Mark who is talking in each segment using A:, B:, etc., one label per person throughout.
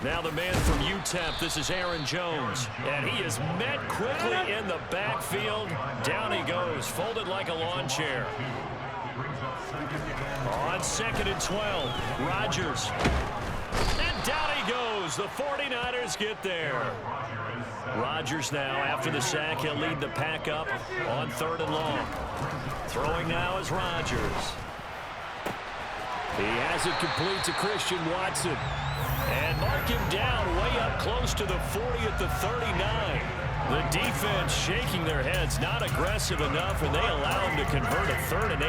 A: Now the man from UTEP, this is Aaron Jones. And he is met quickly in the backfield. Down he goes, folded like a lawn chair. On 2nd and 12, Rodgers. And down he goes. The 49ers get there. Rodgers now, after the sack, he'll lead the pack up on 3rd and long. Throwing now is Rodgers. He has it complete to Christian Watson. And mark him down way up close to the 40 at the 39. The defense shaking their heads, not aggressive enough, and they allow him to convert a 3rd and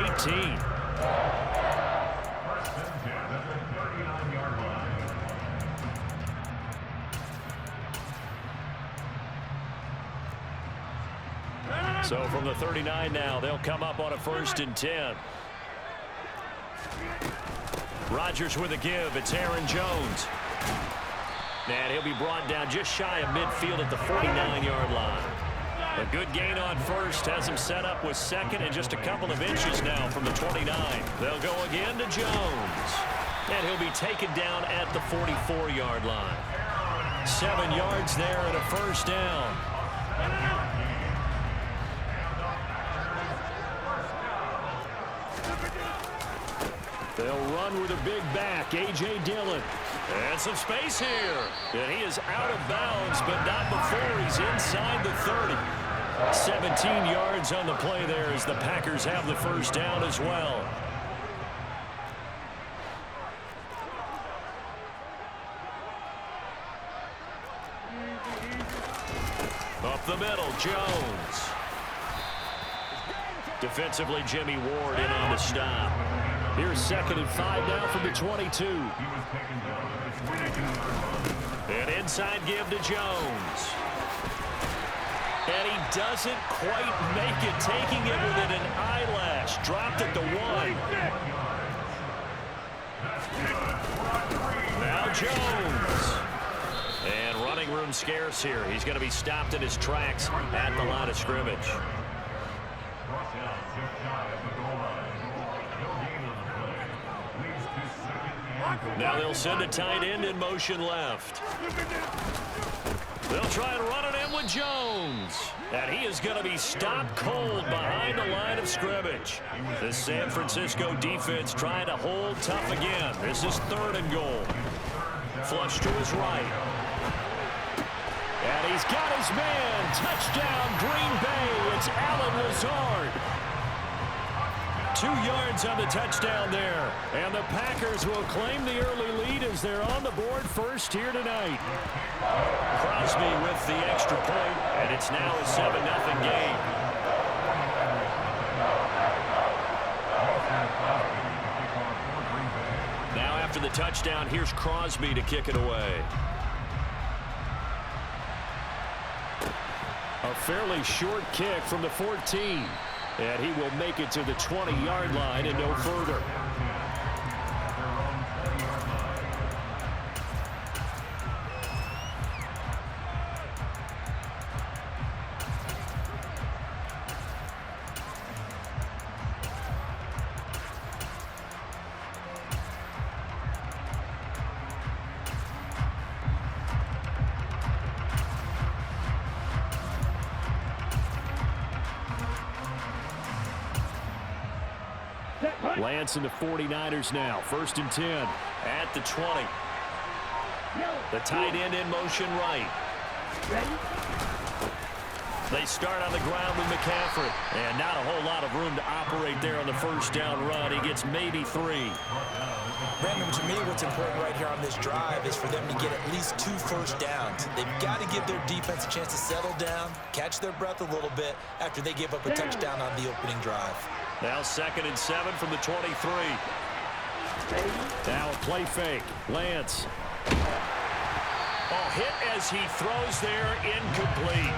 A: 18. So from the 39 now, they'll come up on a 1st and 10. Rodgers with a give. It's Aaron Jones. And he'll be brought down just shy of midfield at the 49-yard line. A good gain on 1st has him set up with 2nd and just a couple of inches now from the 29. They'll go again to Jones. And he'll be taken down at the 44-yard line. 7 yards there and a 1st down. They'll run with a big back, A.J. Dillon. And some space here. And he is out of bounds, but not before he's inside the 30. 17 yards on the play there as the Packers have the 1st down as well. Up the middle, Jones. Defensively, Jimmy Ward in on the stop. Here's 2nd and 5 now from the 22. An inside give to Jones. And he doesn't quite make it, taking it within an eyelash. Dropped at the 1. Now Jones. And running room scarce here. He's going to be stopped in his tracks at the line of scrimmage. Now they'll send a tight end in motion left. They'll try and run it in with Jones. And he is going to be stopped cold behind the line of scrimmage. The San Francisco defense trying to hold tough again. This is 3rd and goal. Flush to his right. And he's got his man. Touchdown, Green Bay. It's Allen Lazard. 2 yards on the touchdown there. And the Packers will claim the early lead as they're on the board first here tonight. Crosby with the extra point, and it's now a 7-0 game. Now after the touchdown, here's Crosby to kick it away. A fairly short kick from the 14. And he will make it to the 20-yard line and no further. Lance and the 49ers now. 1st and 10 at the 20. The tight end in motion right. They start on the ground with McCaffrey. And not a whole lot of room to operate there on the 1st down run. He gets maybe 3.
B: Brandon, to me, what's important right here on this drive is for them to get at least 2 first downs. They've got to give their defense a chance to settle down, catch their breath a little bit after they give up a touchdown on the opening drive.
A: Now 2nd and 7 from the 23. Now a play fake. Lance. Oh, hit as he throws there, incomplete.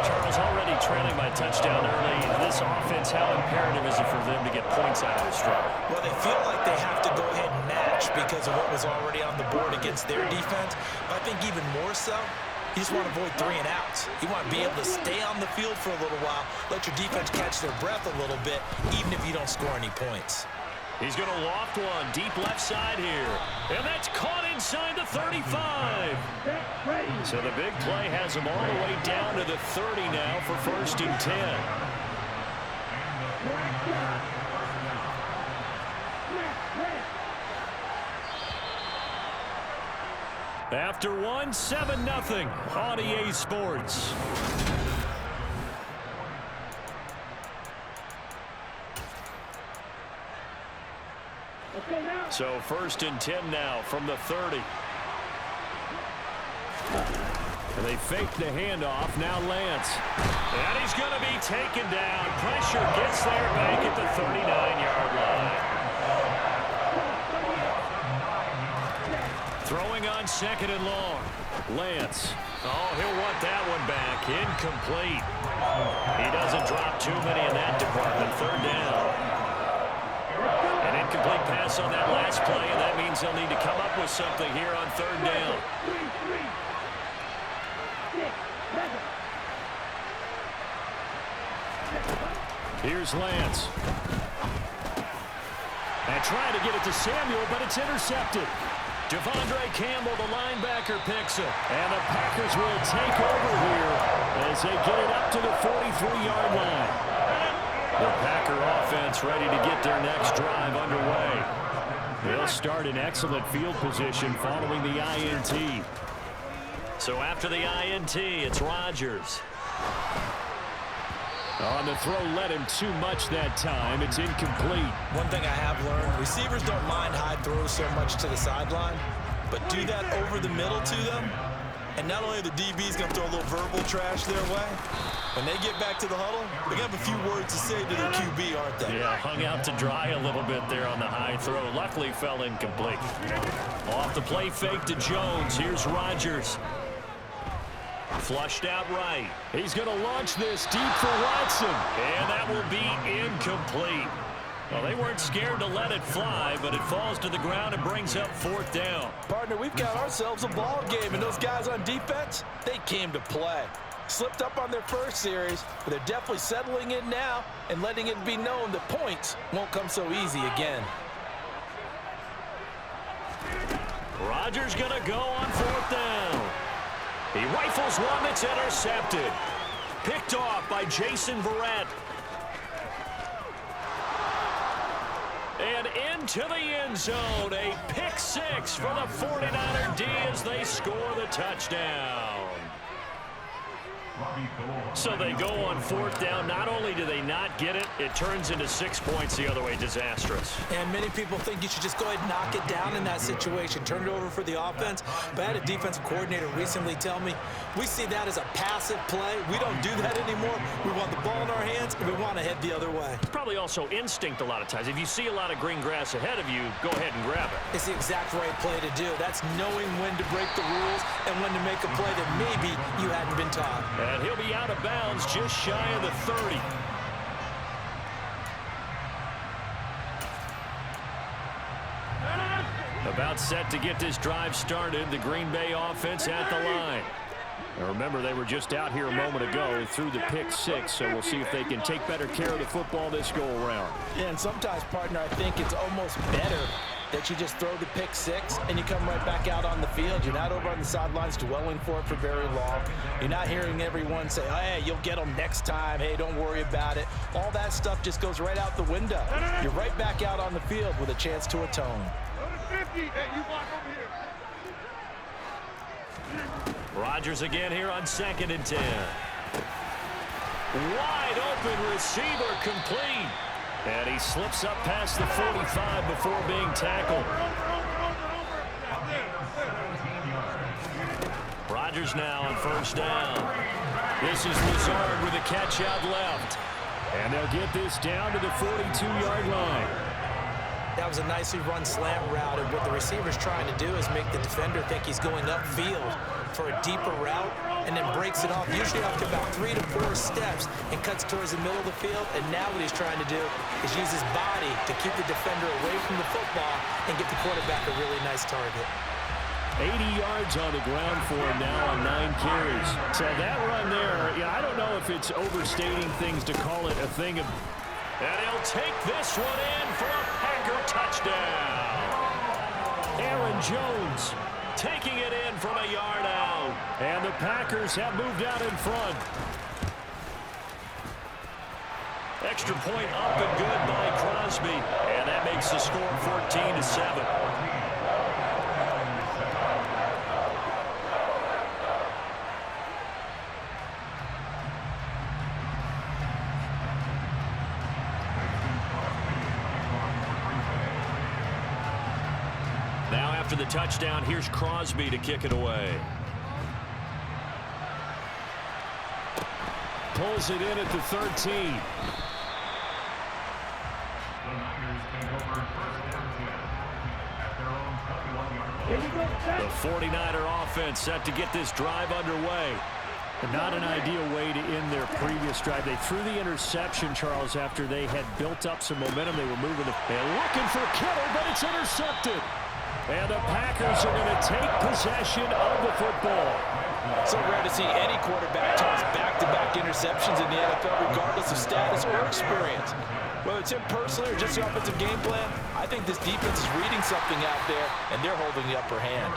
A: Charles already trailing by touchdown early. This offense, how imperative is it for them to get points out of this drive?
B: Well, they feel like they have to go ahead and match because of what was already on the board against their defense. But I think even more so, you just want to avoid 3 and outs. You want to be able to stay on the field for a little while, let your defense catch their breath a little bit, even if you don't score any points.
A: He's going to loft one deep left side here. And that's caught inside the 35. So the big play has him all the way down to the 30 now for 1st and 10. After one, 7-0 on EA Sports. So 1st and 10 now from the 30. And they fake the handoff. Now Lance. And he's going to be taken down. Pressure gets there back at the 39-yard line. Throwing on 2nd and long. Lance. Oh, he'll want that one back. Incomplete. He doesn't drop too many in that department. 3rd down. An incomplete pass on that last play, and that means they'll need to come up with something here on 3rd down. Here's Lance. And trying to get it to Samuel, but it's intercepted. Devondre Campbell, the linebacker, picks it. And the Packers will take over here as they get it up to the 43-yard line. The Packer offense ready to get their next drive underway. They'll start in excellent field position following the INT. So after the INT, it's Rodgers. On the throw, led him too much that time. It's incomplete.
B: One thing I have learned, receivers don't mind high throws so much to the sideline, but do that over the middle to them, and not only the DB's going to throw a little verbal trash their way, when they get back to the huddle, they're going to have a few words to say to their QB, aren't they?
A: Yeah, hung out to dry a little bit there on the high throw. Luckily, fell incomplete. Off the play fake to Jones. Here's Rodgers. Flushed out right. He's going to launch this deep for Watson. And that will be incomplete. Well, they weren't scared to let it fly, but it falls to the ground and brings up 4th down.
B: Partner, we've got ourselves a ball game, and those guys on defense, they came to play. Slipped up on their first series, but they're definitely settling in now and letting it be known that points won't come so easy again.
A: Rodgers going to go on 4th down. He rifles one that's intercepted. Picked off by Jason Verrett. And into the end zone. A pick 6 for the 49er D as they score the touchdown. So they go on 4th down. Not only do they not get it, it turns into 6 points the other way. Disastrous.
B: And many people think you should just go ahead and knock it down in that situation. Turn it over for the offense. But I had a defensive coordinator recently tell me, we see that as a passive play. We don't do that anymore. We want the ball in our hands, and we want to head the other way.
A: It's probably also instinct a lot of times. If you see a lot of green grass ahead of you, go ahead and grab it.
B: It's the exact right play to do. That's knowing when to break the rules and when to make a play that maybe you hadn't been taught.
A: And he'll be out of bounds just shy of the 30. About set to get this drive started. The Green Bay offense at the line. Now remember, they were just out here a moment ago through the pick 6, so we'll see if they can take better care of the football this go-around.
B: Yeah, and sometimes, partner, I think it's almost better that you just throw the pick 6 and you come right back out on the field. You're not over on the sidelines dwelling for it for very long. You're not hearing everyone say, oh, hey, you'll get them next time. Hey, don't worry about it. All that stuff just goes right out the window. You're right back out on the field with a chance to atone.
A: Rodgers again here on 2nd and 10. Wide open receiver complete. And he slips up past the 45 before being tackled. Rodgers now on 1st down. This is Lazard with a catch out left. And they'll get this down to the 42-yard line.
B: That was a nicely run slant route, and what the receiver's trying to do is make the defender think he's going upfield for a deeper route, and then breaks it off, usually after about 3 to 4 steps, and cuts towards the middle of the field. And now what he's trying to do is use his body to keep the defender away from the football and get the quarterback a really nice target.
A: 80 yards on the ground for him now on 9 carries. So that run there, I don't know if it's overstating things to call it a thing of... And he'll take this one in for a Packer Touchdown. Aaron Jones taking it in from a yard out. And the Packers have moved out in front. Extra point up and good by Crosby. And that makes the score 14-7. Now after the touchdown, here's Crosby to kick it away. Pulls it in at the 13. The 49er offense set to get this drive underway. Not an ideal way to end their previous drive. They threw the interception, Charles, after they had built up some momentum. They were moving and looking for Kittle, but it's intercepted. And the Packers are going to take possession of the football.
B: So rare to see any quarterback toss back-to-back interceptions in the NFL, regardless of status or experience. Whether it's him personally or just the offensive game plan, I think this defense is reading something out there, and they're holding the upper hand.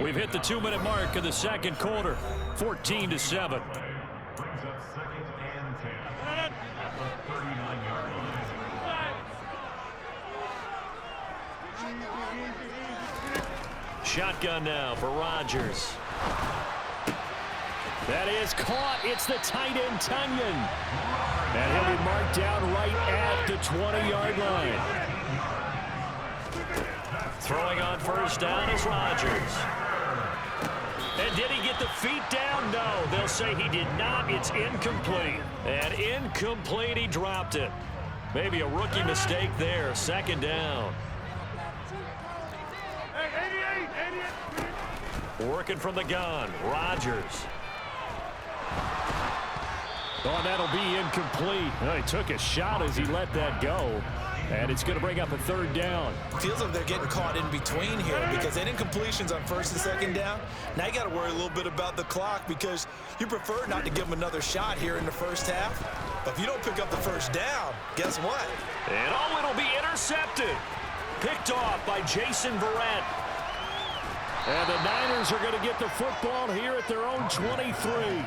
A: We've hit the 2-minute mark of the second quarter, 14-7. Shotgun now for Rodgers. That is caught. It's the tight end, Tunyon. And he'll be marked down right at the 20-yard line. Throwing on first down is Rodgers. And did he get the feet down? No, they'll say he did not. It's incomplete. And incomplete, he dropped it. Maybe a rookie mistake there. Second down. Working from the gun, Rodgers. Oh, that'll be incomplete. Oh, he took a shot as he let that go. And it's going to bring up a third down.
B: Feels like they're getting caught in between here because they didn't incompletions on first and second down. Now you got to worry a little bit about the clock because you prefer not to give them another shot here in the first half. But if you don't pick up the first down, guess what?
A: And oh, it'll be intercepted. Picked off by Jason Verrett. And the Niners are going to get the football here at their own 23.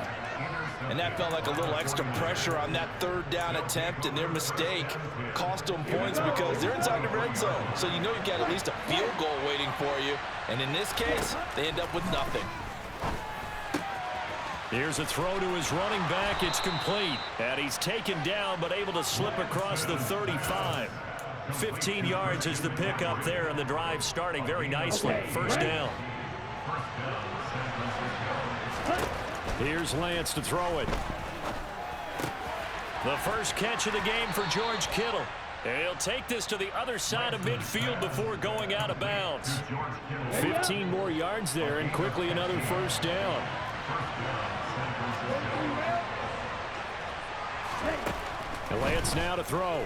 B: And that felt like a little extra pressure on that third down attempt, and their mistake cost them points because they're inside the red zone. So you know you've got at least a field goal waiting for you. And in this case, they end up with nothing.
A: Here's a throw to his running back. It's complete. And he's taken down but able to slip across the 35. 15 yards is the pickup there, and the drive starting very nicely. First down. Here's Lance to throw it. The first catch of the game for George Kittle. And he'll take this to the other side of midfield before going out of bounds. 15 more yards there, and quickly another first down. And Lance now to throw.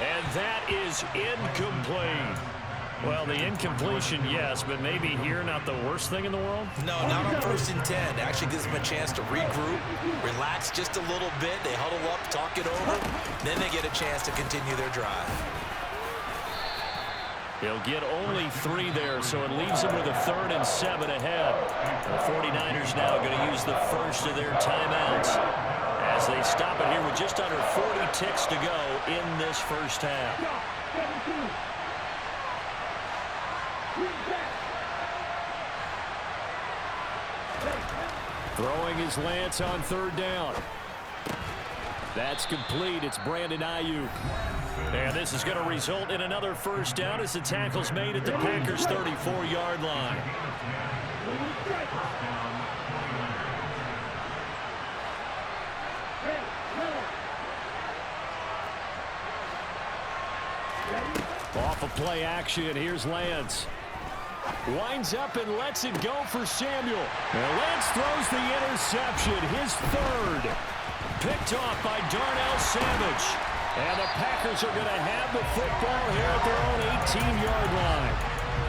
A: And that is incomplete. Well, the incompletion, yes, but maybe here not the worst thing in the world?
B: No, not on first and 10. It actually gives them a chance to regroup, relax just a little bit. They huddle up, talk it over. Then they get a chance to continue their drive.
A: He'll get only 3 there, so it leaves them with a 3rd and 7 ahead. The 49ers now going to use the first of their timeouts as they stop it here with just under 40 ticks to go in this first half. Throwing is Lance on third down. That's complete. It's Brandon Ayuk. And this is going to result in another first down as the tackle's made at the Packers' 34-yard line. Off of play action, here's Lance. Winds up and lets it go for Samuel. And Lance throws the interception, his 3rd. Picked off by Darnell Savage. And the Packers are going to have the football here at their own 18-yard line.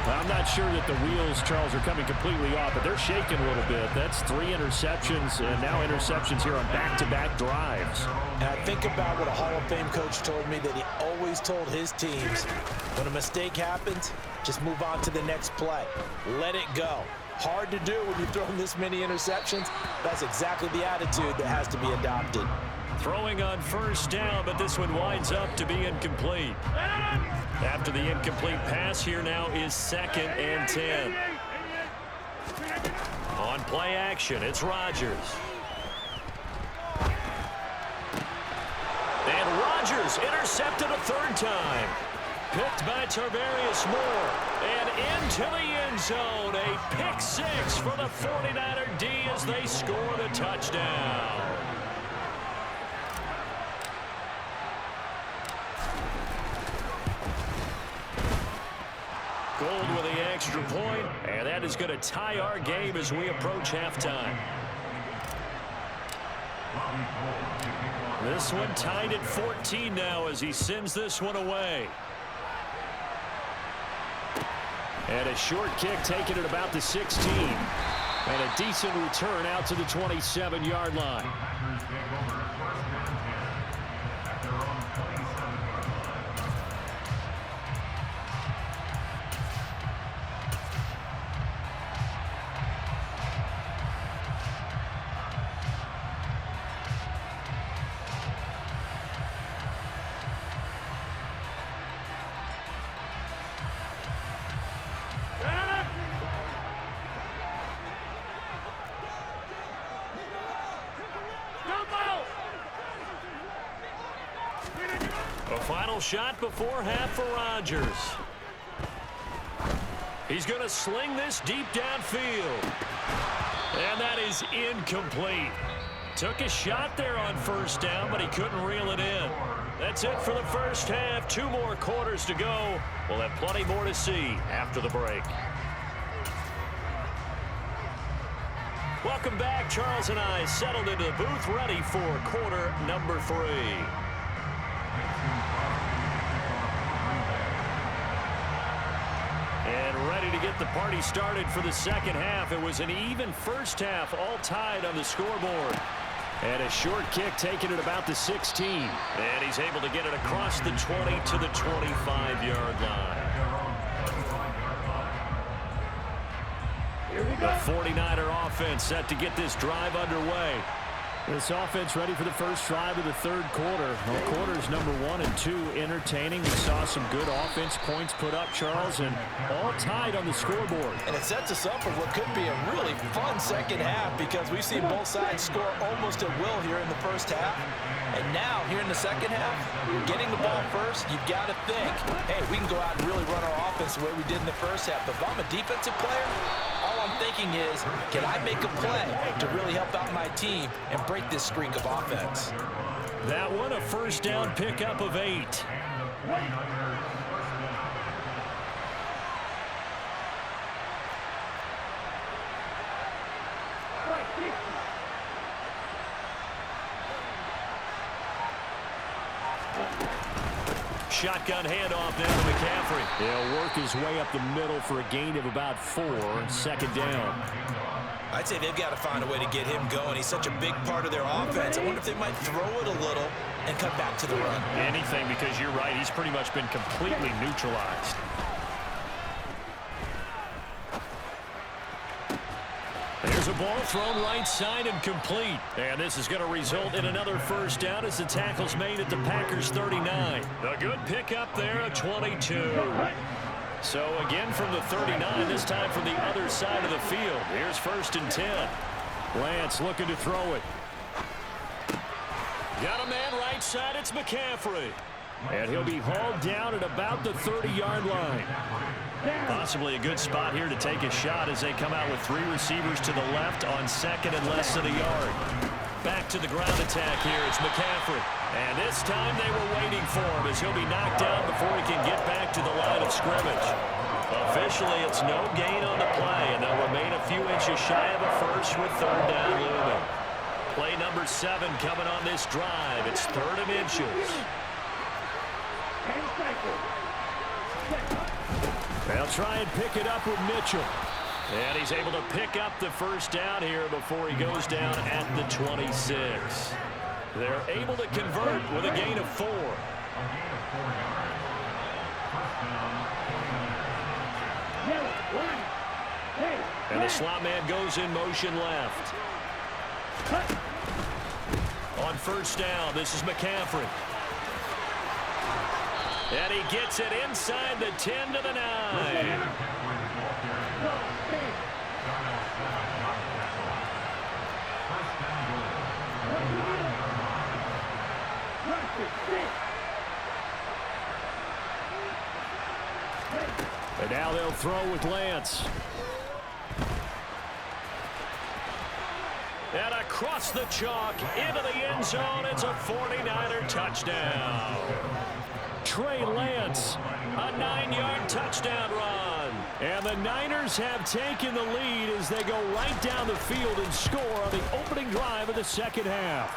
A: I'm not sure that the wheels, Charles, are coming completely off, but they're shaking a little bit. That's 3 interceptions, and now interceptions here on back-to-back drives.
B: And I think about what a Hall of Fame coach told me that he always told his teams, when a mistake happens, just move on to the next play. Let it go. Hard to do when you're throwing this many interceptions. That's exactly the attitude that has to be adopted.
A: Throwing on first down, but this one winds up to be incomplete. After the incomplete pass, here now is 2nd and 10. On play action, it's Rodgers. And Rodgers intercepted a 3rd time. Picked by Tarvarius Moore. And into the end zone. A pick 6 for the 49er D as they score the touchdown. Gold with the extra point, and that is going to tie our game as we approach halftime. This one tied at 14 now as he sends this one away. And a short kick taken at about the 16. And a decent return out to the 27-yard line. A final shot before half for Rodgers. He's going to sling this deep downfield. And that is incomplete. Took a shot there on first down, but he couldn't reel it in. That's it for the first half. 2 more quarters to go. We'll have plenty more to see after the break. Welcome back. Charles and I settled into the booth, ready for quarter number 3. And ready to get the party started for the second half. It was an even first half, all tied on the scoreboard. And a short kick taken at about the 16. And he's able to get it across the 20 to the 25-yard line. The 49er offense set to get this drive underway. This offense ready for the first drive of the 3rd quarter. Well, quarters number 1 and 2 entertaining. We saw some good offense points put up, Charles, and all tied on the scoreboard.
B: And it sets us up for what could be a really fun second half because we've seen both sides score almost at will here in the first half. And now, here in the second half, getting the ball first, you've got to think, hey, we can go out and really run our offense the way we did in the first half. But if I'm a defensive player, all I'm thinking is, can I make a play to really help out my team and break this streak of offense?
A: That one, a first down pickup of 8. Shotgun handoff now to McCaffrey. He'll work his way up the middle for a gain of about 4. 2nd down.
B: I'd say they've got to find a way to get him going. He's such a big part of their offense. I wonder if they might throw it a little and cut back to the run.
A: Anything, because you're right. He's pretty much been completely neutralized. There's a ball thrown right side and complete. And this is going to result in another first down as the tackle's made at the Packers' 39. A good pickup there of 22. So again from the 39, this time from the other side of the field. Here's 1st and 10. Lance looking to throw it. Got a man right side, it's McCaffrey. And he'll be hauled down at about the 30-yard line. Possibly a good spot here to take a shot as they come out with 3 receivers to the left on 2nd and less than a yard. Back to the ground attack here. It's McCaffrey. And this time they were waiting for him as he'll be knocked down before he can get back to the line of scrimmage. Officially, it's no gain on the play, and they'll remain a few inches shy of a first with 3rd down looming. Play number 7 coming on this drive. It's 3rd and inches. They'll try and pick it up with Mitchell. And he's able to pick up the first down here before he goes down at the 26. They're able to convert with a gain of 4. And the slot man goes in motion left. On first down, this is McCaffrey. And he gets it inside the 10 to the 9. And now they'll throw with Lance. And across the chalk into the end zone. It's a 49er touchdown. Trey Lance, a 9-yard touchdown run. And the Niners have taken the lead as they go right down the field and score on the opening drive of the second half.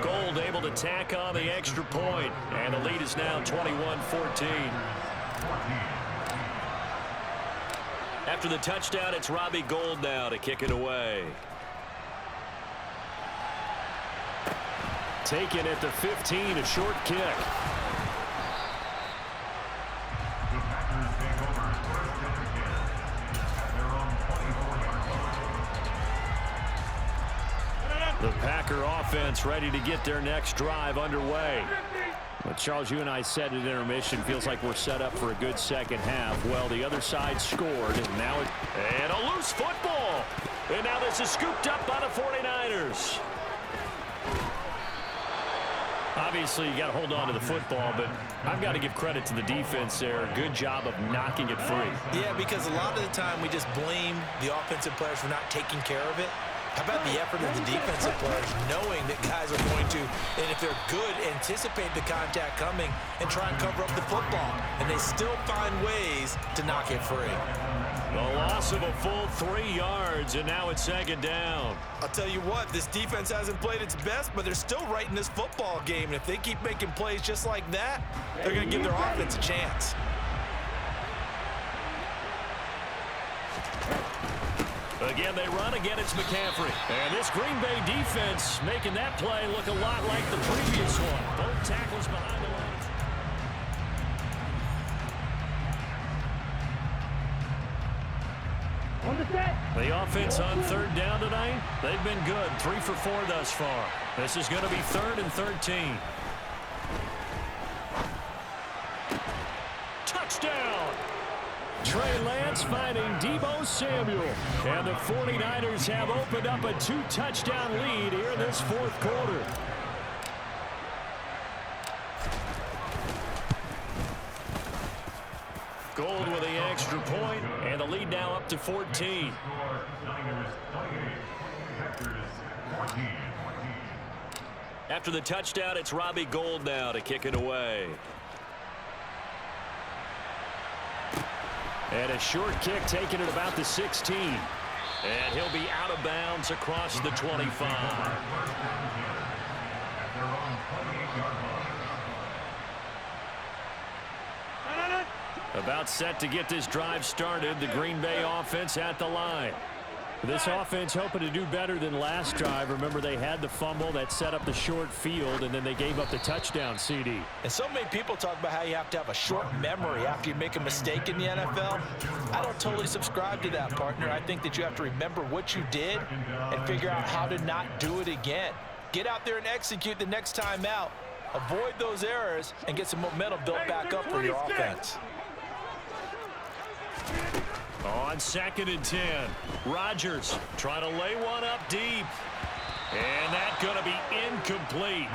A: Gold able to tack on the extra point, and the lead is now 21-14. After the touchdown, it's Robbie Gould now to kick it away. Taken at the 15, a short kick. The Packer offense ready to get their next drive underway. But Charles, you and I said at intermission, feels like we're set up for a good second half. Well, the other side scored, and now and a loose football. And now this is scooped up by the 49ers. Obviously, you got to hold on to the football, but I've got to give credit to the defense there. Good job of knocking it free.
B: Yeah, because a lot of the time we just blame the offensive players for not taking care of it. How about the effort of the defensive players knowing that guys are going to, and if they're good, anticipate the contact coming and try and cover up the football. And they still find ways to knock it free.
A: The loss of a full 3 yards, and now it's second down.
B: I'll tell you what, this defense hasn't played its best, but they're still right in this football game. And if they keep making plays just like that, they're going to give their offense a chance.
A: Again, they run. Again, it's McCaffrey. And this Green Bay defense making that play look a lot like the previous one. Both tackles behind the line. The offense on third down tonight, they've been good. 3 for 4 thus far. This is going to be 3rd and 13. Touchdown! Trey Lance finding Deebo Samuel. And the 49ers have opened up a 2-touchdown lead here in this fourth quarter. Gold with the extra point, and the lead now up to 14. After the touchdown, it's Robbie Gould now to kick it away. And a short kick taken at about the 16. And he'll be out of bounds across the 25. About set to get this drive started. The Green Bay offense at the line. This offense hoping to do better than last drive. Remember, they had the fumble that set up the short field, and then they gave up the touchdown CD.
B: And so many people talk about how you have to have a short memory after you make a mistake in the NFL. I don't totally subscribe to that, partner. I think that you have to remember what you did and figure out how to not do it again. Get out there and execute the next time out. Avoid those errors and get some momentum built back up for your offense.
A: On 2nd and 10, Rodgers trying to lay one up deep. And that's going to be incomplete.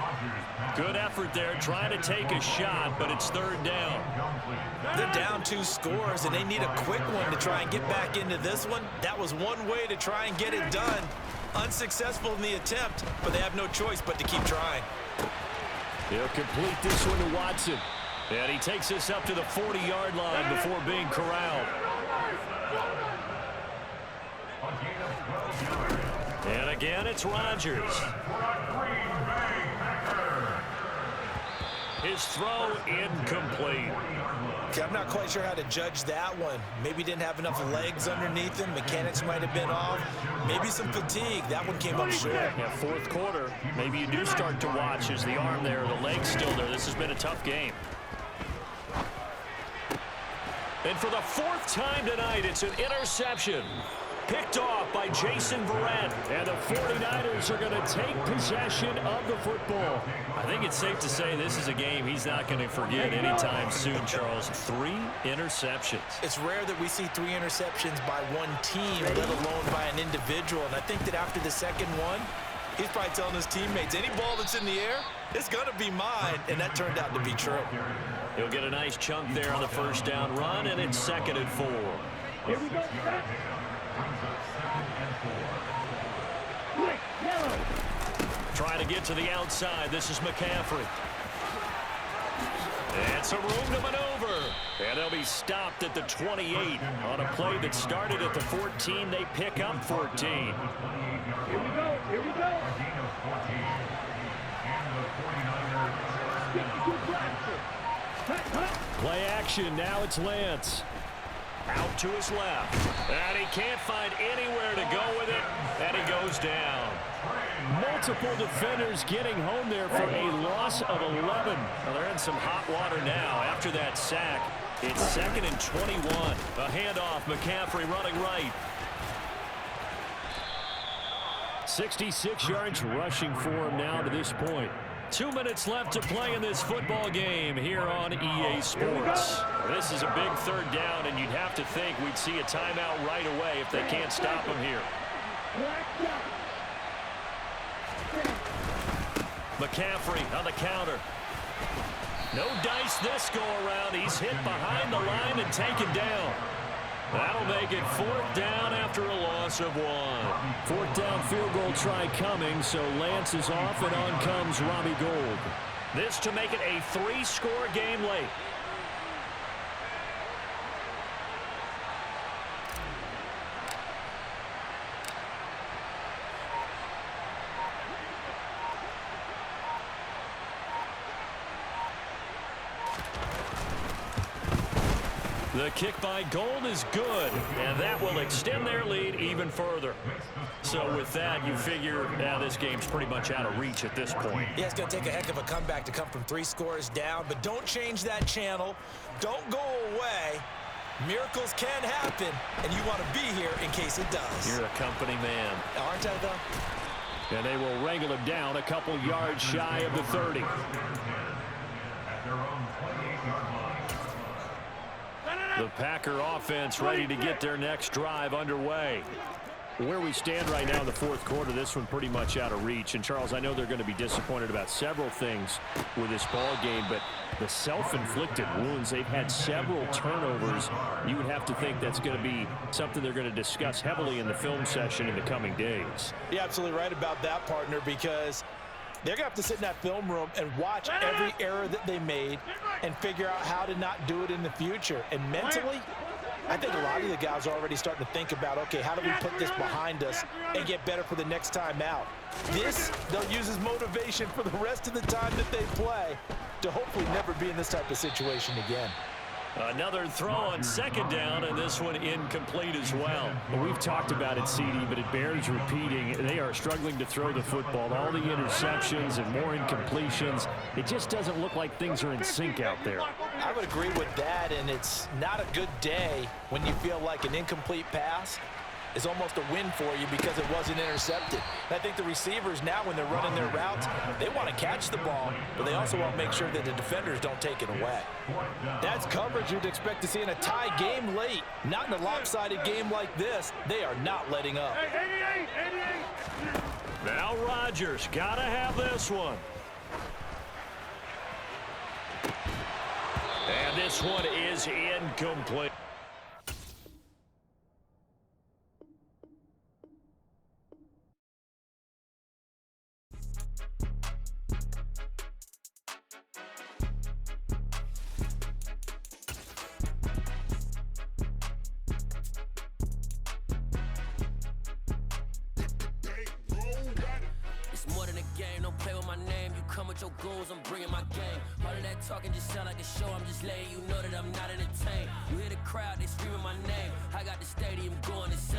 A: Good effort there trying to take a shot, but it's 3rd down.
B: They're down 2 scores, and they need a quick one to try and get back into this one. That was one way to try and get it done. Unsuccessful in the attempt, but they have no choice but to keep trying.
A: He'll complete this one to Watson. And he takes this up to the 40-yard line before being corralled. And again, it's Rodgers. His throw incomplete.
B: Okay, I'm not quite sure how to judge that one. Maybe didn't have enough legs underneath him. Mechanics might have been off. Maybe some fatigue. That one came up short.
A: Yeah, fourth quarter, maybe you do start to watch as the arm there, the leg's still there. This has been a tough game. And for the fourth time tonight, it's an interception. Picked off by Jason Verrett. And the 49ers are going to take possession of the football. I think it's safe to say this is a game he's not going to forget anytime soon, Charles. 3 interceptions.
B: It's rare that we see 3 interceptions by one team, let alone by an individual. And I think that after the second one, he's probably telling his teammates, any ball that's in the air, it's going to be mine. And that turned out to be true.
A: He'll get a nice chunk there on the first down run, and it's 2nd and 4.
C: Here we go.
A: Trying to get to the outside. This is McCaffrey. And some room to maneuver. And they'll be stopped at the 28 on a play that started at the 14. They pick up 14.
C: Here we go. Here we go.
A: Play action. Now it's Lance. Out to his left. And he can't find anywhere to go with it. And he goes down. Multiple defenders getting home there for a loss of 11. Well, they're in some hot water now after that sack. It's 2nd and 21. A handoff. McCaffrey running right. 66 yards rushing for him now to this point. 2 minutes left to play in this football game here on EA Sports. This is a big third down, and you'd have to think we'd see a timeout right away if they can't stop him here. McCaffrey on the counter. No dice this go around. He's hit behind the line and taken down. That'll make it 4th down after a loss of 1. 4th down field goal try coming, so Lance is off, and on comes Robbie Gould. This to make it a 3-score game late. The kick by Gould is good, and that will extend their lead even further. So with that, you figure this game's pretty much out of reach at this point.
B: Yeah, it's going to take a heck of a comeback to come from 3 scores down, but don't change that channel. Don't go away. Miracles can happen, and you want to be here in case it does.
A: You're a company man.
B: Aren't I, though?
A: And they will wrangle him down a couple yards shy of the 30. The Packer offense ready to get their next drive underway. Where we stand right now in the 4th quarter, this one pretty much out of reach. And, Charles, I know they're going to be disappointed about several things with this ball game, but the self-inflicted wounds, they've had several turnovers. You would have to think that's going to be something they're going to discuss heavily in the film session in the coming days.
B: You're absolutely right about that, partner, because they're going to have to sit in that film room and watch every error that they made and figure out how to not do it in the future. And mentally, I think a lot of the guys are already starting to think about, okay, how do we put this behind us and get better for the next time out? This, they'll use as motivation for the rest of the time that they play to hopefully never be in this type of situation again.
A: Another throw on 2nd down, and this one incomplete as well. We've talked about it, CD, but it bears repeating. They are struggling to throw the football. All the interceptions and more incompletions. It just doesn't look like things are in sync out there.
B: I would agree with that, and it's not a good day when you feel like an incomplete pass is almost a win for you because it wasn't intercepted. And I think the receivers now, when they're running their routes, they want to catch the ball, but they also want to make sure that the defenders don't take it away. That's coverage you'd expect to see in a tie game late. Not in a lopsided game like this. They are not letting up.
A: Now Rodgers got to have this one. And this one is incomplete.
D: game, don't play with my name. You come with your goons, I'm bringing my game. All of that talking just sound like a show, I'm just letting you know that I'm not entertained. You hear the crowd, they screaming my name. I got the stadium going insane.